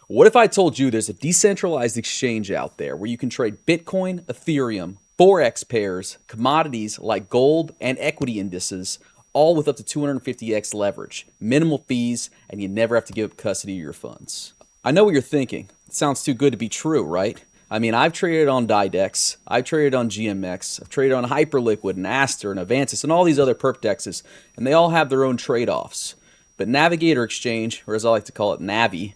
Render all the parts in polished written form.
What if I told you there's a decentralized exchange out there where you can trade Bitcoin, Ethereum, Forex pairs, commodities like gold, and equity indices, all with up to 250x leverage, minimal fees, and you never have to give up custody of your funds? I know what you're thinking. It sounds too good to be true, right? I mean, I've traded on Didex, I've traded on GMX, I've traded on Hyperliquid and Aster and Avantis and all these other perp dexes, and they all have their own trade-offs. But Navigator Exchange, or as I like to call it, Navi,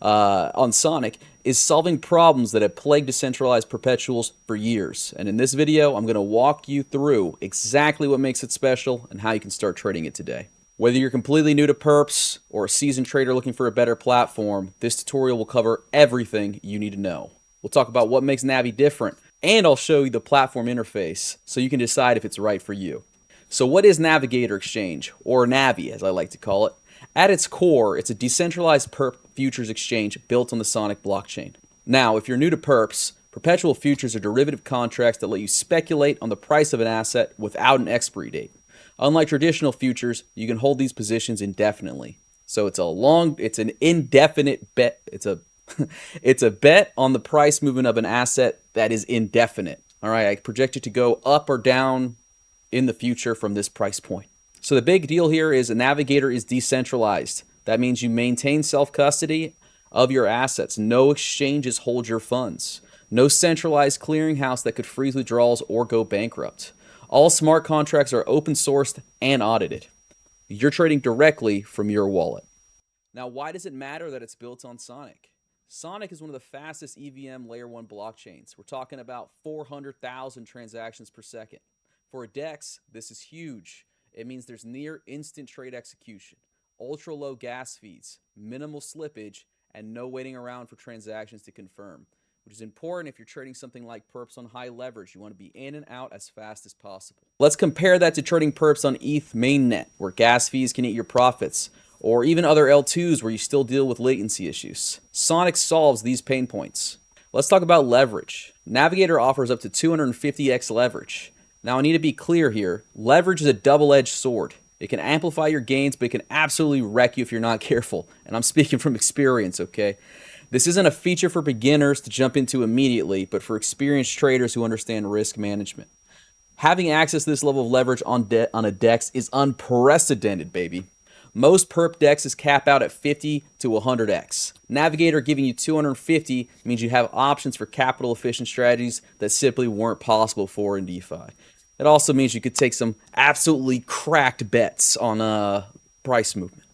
on Sonic, is solving problems that have plagued decentralized perpetuals for years. And in this video, I'm going to walk you through exactly what makes it special and how you can start trading it today. Whether you're completely new to perps or a seasoned trader looking for a better platform, this tutorial will cover everything you need to know. We'll talk about what makes Navi different, and I'll show you the platform interface so you can decide if it's right for you. So what is Navigator Exchange, or Navi as I like to call it? At its core, it's a decentralized perp futures exchange built on the Sonic blockchain. Now, if you're new to perps, perpetual futures are derivative contracts that let you speculate on the price of an asset without an expiry date. Unlike traditional futures, you can hold these positions indefinitely. So it's an indefinite bet. It's a bet on the price movement of an asset that is indefinite. All right, I project it to go up or down in the future from this price point. So the big deal here is a Navigator is decentralized. That means you maintain self-custody of your assets. No exchanges hold your funds. No centralized clearinghouse that could freeze withdrawals or go bankrupt. All smart contracts are open sourced and audited. You're trading directly from your wallet. Now, why does it matter that it's built on Sonic? Sonic is one of the fastest EVM layer 1 blockchains. We're talking about 400,000 transactions per second. For a DEX, this is huge. It means there's near instant trade execution, ultra low gas fees, minimal slippage, and no waiting around for transactions to confirm, which is important if you're trading something like perps on high leverage. You want to be in and out as fast as possible. Let's compare that to trading perps on ETH mainnet, where gas fees can eat your profits, or even other L2s where you still deal with latency issues. Sonic solves these pain points. Let's talk about leverage. Navigator offers up to 250x leverage. Now, I need to be clear here. Leverage is a double-edged sword. It can amplify your gains, but it can absolutely wreck you if you're not careful. And I'm speaking from experience, okay? This isn't a feature for beginners to jump into immediately, but for experienced traders who understand risk management. Having access to this level of leverage on a DEX is unprecedented, baby. Most perp dexes cap out at 50 to 100x. Navigator giving you 250 means you have options for capital efficient strategies that simply weren't possible for in DeFi. It also means you could take some absolutely cracked bets on price movement.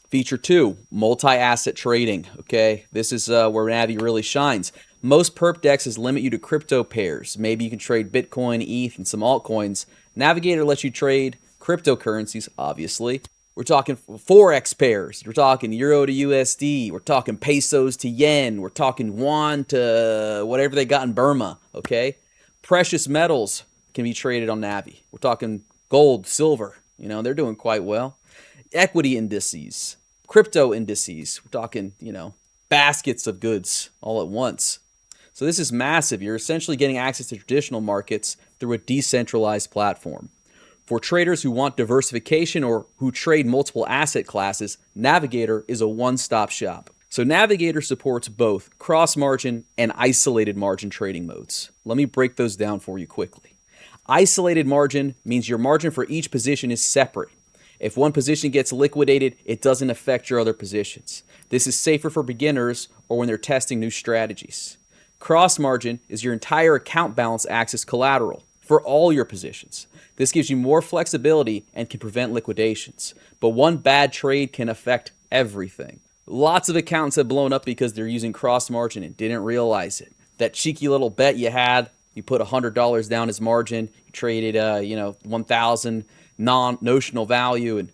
Feature 2, multi-asset trading. Okay, this is where Navi really shines. Most perp dexes limit you to crypto pairs. Maybe you can trade Bitcoin, ETH, and some altcoins. Navigator lets you trade cryptocurrencies, obviously. We're talking Forex pairs. We're talking Euro to USD. We're talking pesos to yen. We're talking yuan to whatever they got in Burma, okay? Precious metals can be traded on Navi. We're talking gold, silver. You know, they're doing quite well. Equity indices, crypto indices. We're talking, baskets of goods all at once. So this is massive. You're essentially getting access to traditional markets through a decentralized platform. For traders who want diversification or who trade multiple asset classes, Navigator is a one-stop shop. So Navigator supports both cross-margin and isolated margin trading modes. Let me break those down for you quickly. Isolated margin means your margin for each position is separate. If one position gets liquidated, it doesn't affect your other positions. This is safer for beginners or when they're testing new strategies. Cross-margin is your entire account balance acts as collateral for all your positions. This gives you more flexibility and can prevent liquidations. But one bad trade can affect everything. Lots of accounts have blown up because they're using cross margin and didn't realize it. That cheeky little bet you had, you put $100 down as margin, you traded 1,000 non-notional value, and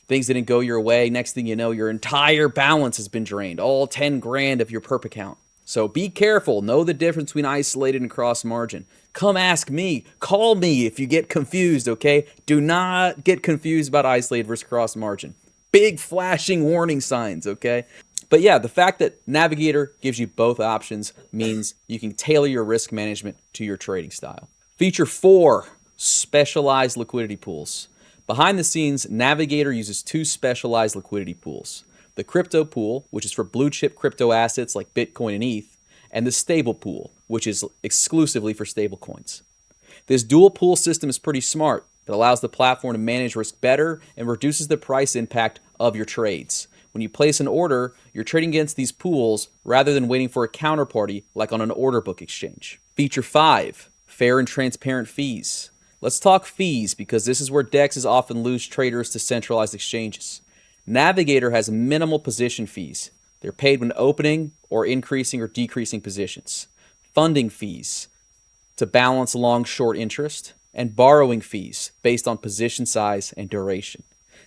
things didn't go your way. Next thing you know, your entire balance has been drained, all 10 grand of your perp account. So be careful. Know the difference between isolated and cross margin. Come ask me. Call me if you get confused, okay? Do not get confused about isolated versus cross margin. Big flashing warning signs, okay? But yeah, the fact that Navigator gives you both options means you can tailor your risk management to your trading style. Feature 4, specialized liquidity pools. Behind the scenes, Navigator uses 2 specialized liquidity pools. the crypto pool, which is for blue chip crypto assets like Bitcoin and ETH, and the stable pool, which is exclusively for stable coins. This dual pool system is pretty smart. It allows the platform to manage risk better and reduces the price impact of your trades. When you place an order, you're trading against these pools rather than waiting for a counterparty like on an order book exchange. Feature 5, fair and transparent fees. Let's talk fees because this is where DEXs often lose traders to centralized exchanges. Navigator has minimal position fees. They're paid when opening or increasing or decreasing positions. Funding fees to balance long-short interest, and borrowing fees based on position size and duration.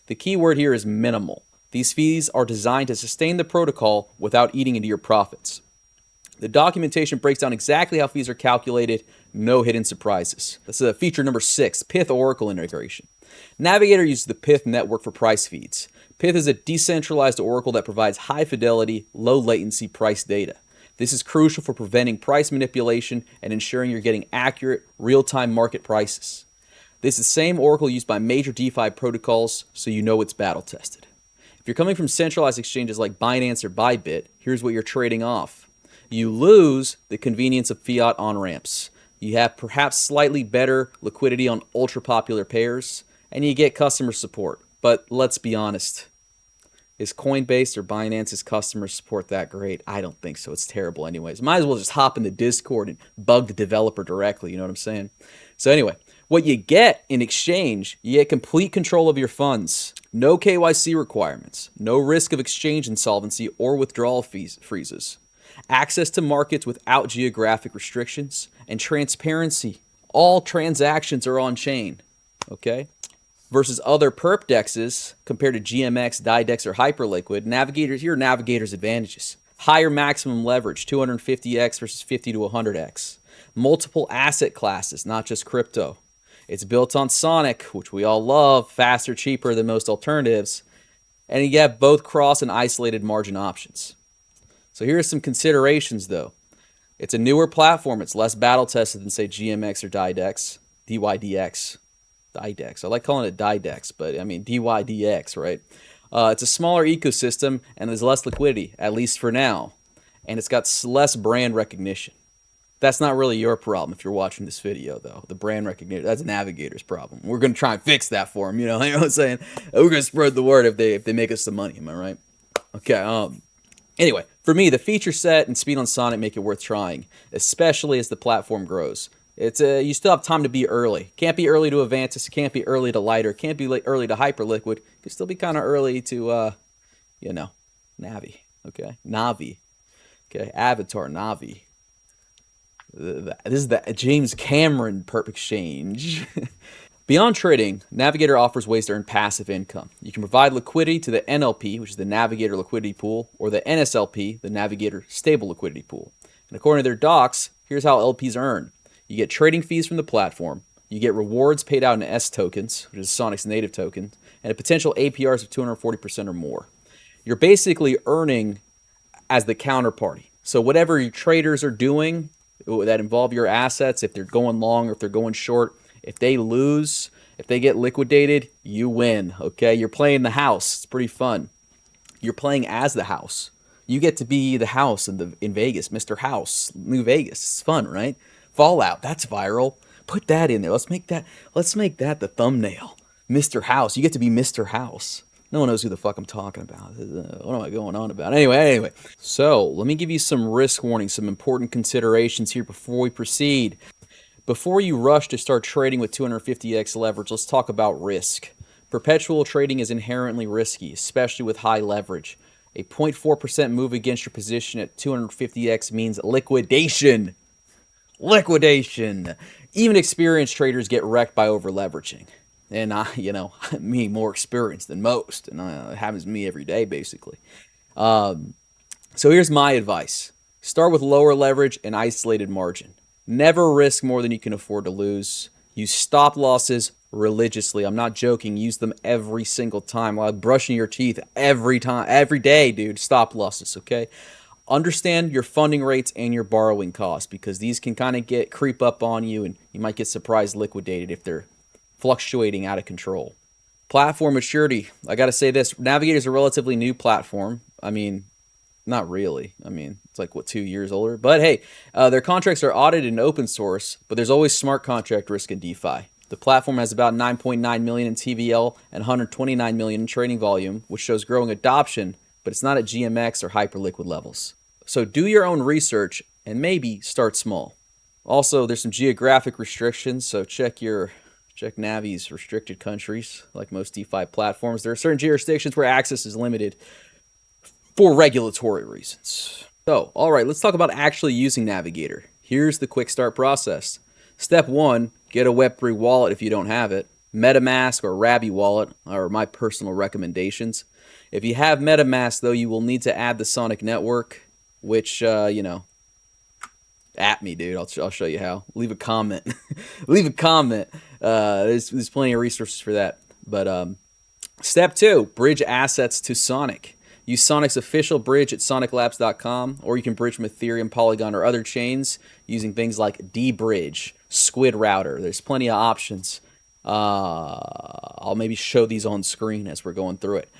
The key word here is minimal. These fees are designed to sustain the protocol without eating into your profits. The documentation breaks down exactly how fees are calculated, no hidden surprises. This is feature number 6, Pyth Oracle integration. Navigator uses the Pyth network for price feeds. Pyth is a decentralized oracle that provides high fidelity, low latency price data. This is crucial for preventing price manipulation and ensuring you're getting accurate, real-time market prices. This is the same oracle used by major DeFi protocols, so you know it's battle-tested. If you're coming from centralized exchanges like Binance or Bybit, here's what you're trading off. You lose the convenience of fiat on-ramps. You have perhaps slightly better liquidity on ultra-popular pairs, and you get customer support. But let's be honest. Is Coinbase or Binance's customer support that great? I don't think so. It's terrible anyways. Might as well just hop in the Discord and bug the developer directly. You know what I'm saying? So anyway, what you get in exchange, you get complete control of your funds. No KYC requirements. No risk of exchange insolvency or withdrawal freezes. Access to markets without geographic restrictions. And transparency. All transactions are on chain. Okay? Versus other perp dexes compared to GMX, DiDex, or Hyperliquid, Navigator's advantages. Higher maximum leverage, 250x versus 50 to 100x. Multiple asset classes, not just crypto. It's built on Sonic, which we all love, faster, cheaper than most alternatives. And you have both cross and isolated margin options. So here are some considerations though. It's a newer platform. It's less battle tested than say GMX or DiDex, DYDX. DiDex. I like calling it DiDex, but I mean DYDX, right? It's a smaller ecosystem and there's less liquidity, at least for now. And it's got less brand recognition. That's not really your problem if you're watching this video, though. The brand recognition, that's Navigator's problem. We're going to try and fix that for them, you know what I'm saying? We're going to spread the word if they make us some money, am I right? Okay, anyway, for me, the feature set and speed on Sonic make it worth trying, especially as the platform grows. You still have time to be early. Can't be early to Avantis. Can't be early to Lighter. Can't be early to Hyperliquid. Can still be kind of early to, Navi. Okay, Navi. Okay, Avatar Navi. This is the James Cameron Perp Exchange. Beyond trading, Navigator offers ways to earn passive income. You can provide liquidity to the NLP, which is the Navigator Liquidity Pool, or the NSLP, the Navigator Stable Liquidity Pool. And according to their docs, here's how LPs earn. You get trading fees from the platform. You get rewards paid out in S tokens, which is Sonic's native token, and a potential APRs of 240% or more. You're basically earning as the counterparty. So whatever your traders are doing that involve your assets, if they're going long or if they're going short, if they lose, if they get liquidated, you win, okay? You're playing the house. It's pretty fun. You're playing as the house. You get to be the house in Vegas, Mr. House, New Vegas. It's fun, right? Fallout, that's viral. Put that in there. Let's make that the thumbnail. Mr. House. You get to be Mr. House. No one knows who the fuck I'm talking about. What am I going on about? Anyway. So, let me give you some risk warnings, some important considerations here before we proceed. Before you rush to start trading with 250x leverage, let's talk about risk. Perpetual trading is inherently risky, especially with high leverage. A 0.4% move against your position at 250x means liquidation. Liquidation. Even experienced traders get wrecked by over-leveraging. And me more experienced than most. And it happens to me every day, basically. So here's my advice. Start with lower leverage and isolated margin. Never risk more than you can afford to lose. Use stop losses religiously. I'm not joking. Use them every single time while brushing your teeth every day, dude. Stop losses, okay? Understand your funding rates and your borrowing costs because these can kind of creep up on you and you might get surprised liquidated if they're fluctuating out of control. Platform maturity. I got to say this. Navigator is a relatively new platform. I mean, not really. I mean, it's like, what, 2 years older? But hey, their contracts are audited and open source, but there's always smart contract risk in DeFi. The platform has about 9.9 million in TVL and 129 million in trading volume, which shows growing adoption, but it's not at GMX or hyperliquid levels. So do your own research and maybe start small. Also, there's some geographic restrictions, so check Navi's restricted countries. Like most DeFi platforms, there are certain jurisdictions where access is limited for regulatory reasons. So, all right, let's talk about actually using Navigator. Here's the quick start process. Step 1, get a Web3 wallet if you don't have it. MetaMask or Rabby wallet are my personal recommendations. If you have MetaMask, though, you will need to add the Sonic network, which, at me, dude. I'll show you how. Leave a comment. Leave a comment. There's plenty of resources for that. But step 2, bridge assets to Sonic. Use Sonic's official bridge at soniclabs.com, or you can bridge from Ethereum, Polygon, or other chains using things like dBridge, Squid Router. There's plenty of options. I'll maybe show these on screen as we're going through it.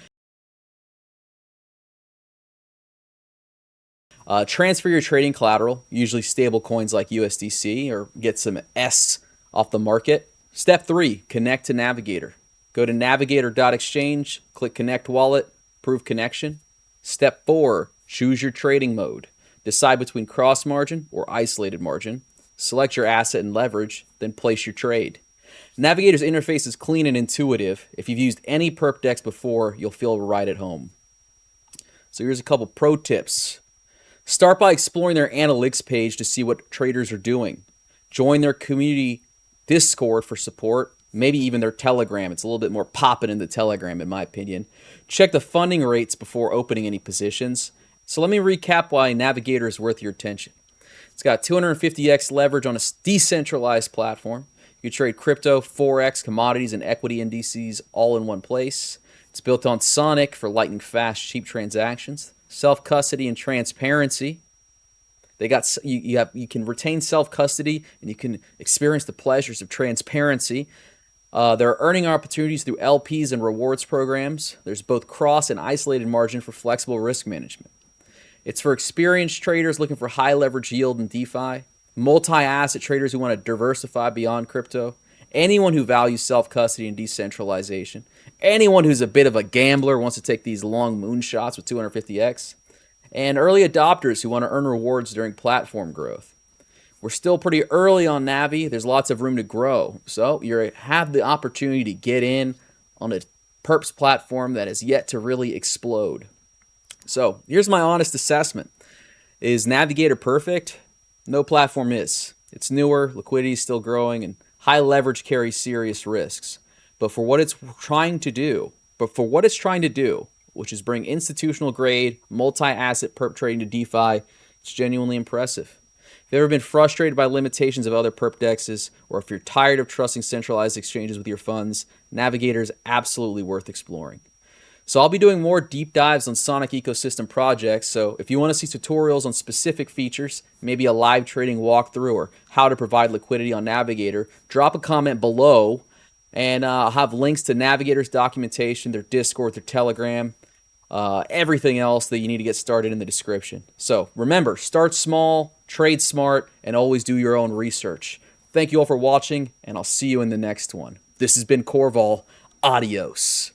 Transfer your trading collateral, usually stable coins like USDC, or get some S off the market. Step 3, connect to Navigator. Go to navigator.exchange, click Connect Wallet, prove connection. Step 4, choose your trading mode. Decide between cross margin or isolated margin. Select your asset and leverage, then place your trade. Navigator's interface is clean and intuitive. If you've used any perp decks before, you'll feel right at home. So here's a couple pro tips. Start by exploring their analytics page to see what traders are doing. Join their community Discord for support, maybe even their Telegram. It's a little bit more popping in the Telegram, in my opinion. Check the funding rates before opening any positions. So let me recap why Navigator is worth your attention. It's got 250x leverage on a decentralized platform. You can trade crypto, Forex, commodities, and equity indices all in one place. It's built on Sonic for lightning fast, cheap transactions. Self-custody and transparency. They got you can retain self-custody and you can experience the pleasures of transparency. There are earning opportunities through LPs and rewards programs. There's both cross and isolated margin for flexible risk management. It's for experienced traders looking for high leverage yield in DeFi, multi-asset traders who want to diversify beyond crypto, anyone who values self-custody and decentralization, anyone who's a bit of a gambler, wants to take these long moonshots with 250x, and early adopters who want to earn rewards during platform growth. We're still pretty early on Navi. There's lots of room to grow. So you have the opportunity to get in on a perps platform that has yet to really explode. So here's my honest assessment. Is Navigator perfect? No platform is. It's newer, liquidity is still growing, and high leverage carries serious risks. But for what it's trying to do, which is bring institutional grade, multi-asset perp trading to DeFi, it's genuinely impressive. If you've ever been frustrated by limitations of other perp dexes, or if you're tired of trusting centralized exchanges with your funds, Navigator is absolutely worth exploring. So I'll be doing more deep dives on Sonic ecosystem projects, so if you want to see tutorials on specific features, maybe a live trading walkthrough or how to provide liquidity on Navigator, drop a comment below, and I'll have links to Navigator's documentation, their Discord, their Telegram, everything else that you need to get started in the description. So remember, start small, trade smart, and always do your own research. Thank you all for watching, and I'll see you in the next one. This has been Corval. Adios.